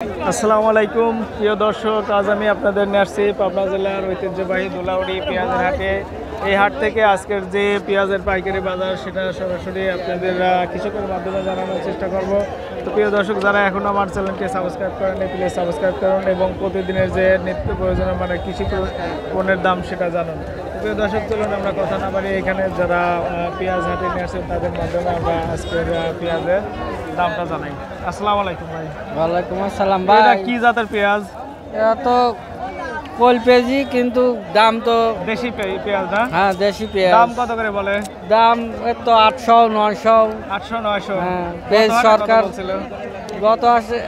আসসালামু আলাইকুম প্রিয় দর্শক, আজ আমি আপনাদের নিয়ে আসছি পাবনা জেলার ঐতিহ্যবাহী ধুলাউড়ি পেঁয়াজের হাটে। এই হাট থেকে আজকের যে পেঁয়াজের পাইকারি বাজার সেটা সরাসরি আপনাদের কৃষকের মাধ্যমে জানানোর চেষ্টা করব। তো প্রিয় দর্শক, যারা এখনও আমার চ্যানেলকে সাবস্ক্রাইব করেন প্লিজ সাবস্ক্রাইব করুন এবং প্রতিদিনের যে নিত্য প্রয়োজনীয় মানে কৃষি পণ্যের দাম সেটা জানুন। প্রিয় দর্শক, চলুন আমরা কথা না বাড়ি এখানে যারা পেঁয়াজ হাটে নিয়ে আসছেন তাদের মাধ্যমে আমরা আজকের পেঁয়াজের দামটা জানাই। আসসালামু আলাইকুম ভাই। ওয়ালাইকুম আসসালাম ভাই। এটা কি জাতের পেঁয়াজ? এটা তো কোল পেঁয়াজি, কিন্তু দাম তো দেশি পেঁয়াজ না? হ্যাঁ, দেশি পেঁয়াজ। দাম কত করে বলে? দাম তো 800 900। 800 900। হ্যাঁ, পেঁয়াজ সরকার গত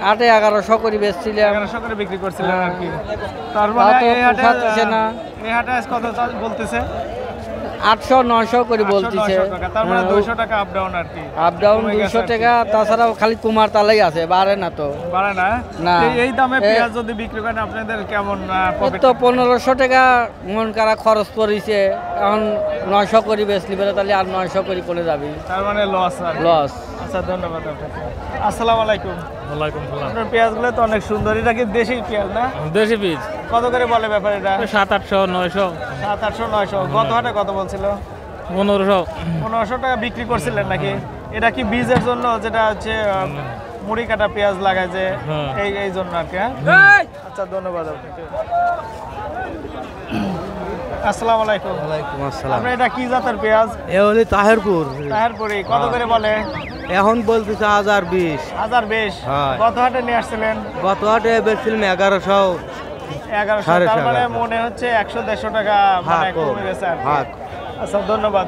হাটে 1100 করে বেচছিলাম। 1100 করে বিক্রি করছিলেন আর কি। তার মানে এই হাটে না, এই হাটে আজ কত বলতেছে? 800 900 করে বলতিছে। তার মানে 200 টাকা আপ ডাউন আর কি। আপ ডাউন 200 টাকা। তাছাড়াও খালি কুমার তালাই আছে, বাড়ে না তো। বাড়ে না? না। এই দামে পেঁয়াজ যদি বিক্রি করেন আপনাদের কেমন প্রফিট? তো 1500 টাকা মন কারা খরচ পড়িছে, এখন 900 করে বেচলি বেলা, তাহলে আর 900 করে পড়ে যাবি। তার মানে লস আর লস। আচ্ছা, ধন্যবাদ আপনাকে। আসসালামু আলাইকুম। ওয়ালাইকুম সালাম। আপনার পেঁয়াজগুলো তো অনেক সুন্দর। এটা কি দেশি পেঁয়াজ না? দেশি বীজ কত করে বলে ব্যাপার এটা? 700 900 700 900। গত হাটে কত বলছিল? 1500 1500 টাকা বিক্রি করছিলেন নাকি? এটা কি বীজের জন্য, যেটা হচ্ছে মুড়ি কাটা পেঁয়াজ লাগায় যে এই জন্য আর কি? হ্যাঁ, আচ্ছা, ধন্যবাদ আপনাকে। আসসালামু আলাইকুম। ওয়ালাইকুম আসসালাম। আপনার এটা কি জাতের পেঁয়াজ? এ হলি তাহেরপুর। তাহেরপুরি। কত করে বলে? এখন বলতেছে 1020। 1020। হ্যাঁ। গত হাটে নিয়ে আসছিলেন? গত হাটে বেচছিলাম 1100। 1100। তার মানে মনে হচ্ছে 100 150 টাকা মানে কমে গেছে আর কি। আচ্ছা, ধন্যবাদ।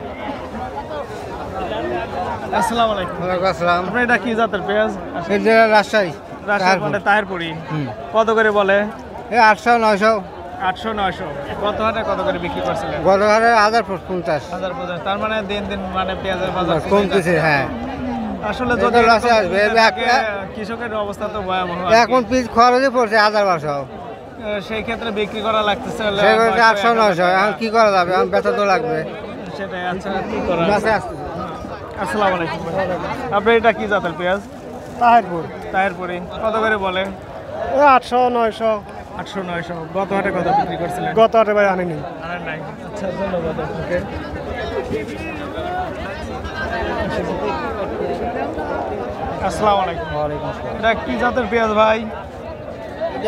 আসসালামু আলাইকুম। ওয়ালাইকুম আসসালাম। আপনার এটা কি জাতের পেঁয়াজ? রাজশাহী। রাজশাহী মানে তাহেরপুরি। কত করে বলে? 800 900। 800 900। গত হাটে কত করে বিক্রি করছিলেন? গত হাটে 1050। 1050। তার মানে দিন দিন মানে পেঁয়াজের বাজার কমতেছে। হ্যাঁ, আসলে যদি লসে আসবে। কৃষকের অবস্থা তো ভয়াবহ। এখন পিস খরচে পড়ছে 1000 সেই ক্ষেত্রে বিক্রি করা লাগতেছে 800 900। এখন কি করা যাবে? এখন বেচা তো লাগবে। সেটাই। আচ্ছা, কি করা? আসসালামু আলাইকুম। আপনার এটা কি জাতের পেঁয়াজ? তাহেরপুর। তাহেরপুরি। কত করে বলে? 800 900। 800 900। গত হাটে কত বিক্রি করছিলেন? গত হাটে ভাই আনেনি। আনেন নাই? আচ্ছা, ধন্যবাদ আপনাকে। আসসালামু আলাইকুম। ওয়ালাইকুম আসসালাম। এটা কি জাতের পেঁয়াজ ভাই?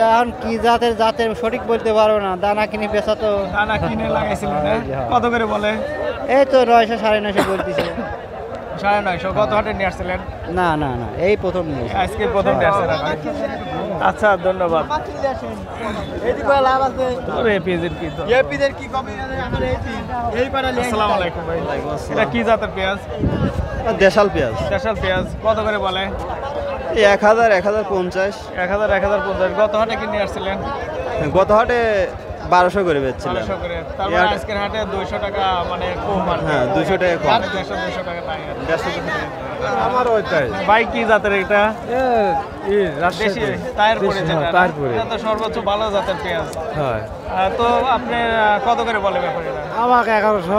এখন কি জাতের সঠিক বলতে পারবো না, দানা কিনে বেচা তো। দানা কিনে লাগাইছিলেন না? কত করে বলে? এই তো 900 950 বলতেছে। 950। গত হাটে নিয়ে আসছিলেন? না না না, এই প্রথম নিয়ে। আজকে প্রথম নিয়ে আসছেন আপনি? আচ্ছা, ধন্যবাদ। আসসালামু আলাইকুম ভাই। এটা কি জাতের পেঁয়াজ? দেশাল পেঁয়াজ। দেশাল পেঁয়াজ। কত করে বলে? 1000 1050। 1000 1050। গত হাটে কি নিয়ে আসছিলেন? গত হাটে 1200 করে বেচছিলাম। 1200 করে। তার মানে আজকের হাটে 200 টাকা মানে কম আর কি। হ্যাঁ, 200 টাকা কম। 200 টাকা নাই আর কি। আমার ওইটাই। ভাই কি জাতের এটা? দেশি রাজশাহী। তাহেরপুরি যেটা না? তাহেরপুরি। এটা তো সর্বোচ্চ ভালো জাতের পেঁয়াজ। হ্যাঁ। তো আপনি কত করে বলে ব্যাপারে এটা? আমাকে 1100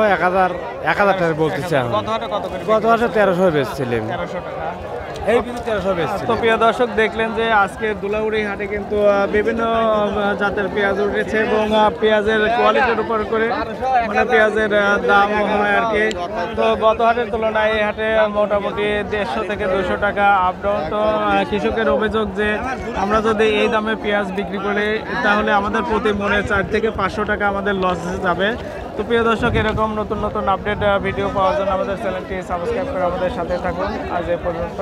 1000 টাকা বলতেছে। গত হাটে কত করে? গত হাটে 1300 বেচছিলাম। 1300 টাকা। এই কিন্তু 1300 বেচছিলাম। তো প্রিয় দর্শক, দেখলেন যে আজকে ধুলাউড়ি হাটে কিন্তু বিভিন্ন জাতের পেঁয়াজ উঠেছে এবং পেঁয়াজের কোয়ালিটির উপর করে মানে পেঁয়াজের দাম হয় আর কি। তো গত হাটের তুলনায় এই হাটে মোটামুটি 150 থেকে 200 টাকা আপ ডাউন। তো কৃষকের অভিযোগ যে আমরা যদি এই দামে পেঁয়াজ বিক্রি করি তাহলে আমাদের প্রতি মনে 4 থেকে 500 টাকা আমাদের লস যাবে। তো প্রিয় দর্শক, এরকম নতুন নতুন আপডেট ভিডিও পাওয়ার জন্য আমাদের চ্যানেলটি সাবস্ক্রাইব করে আমাদের সাথে থাকুন। আজ এ পর্যন্ত।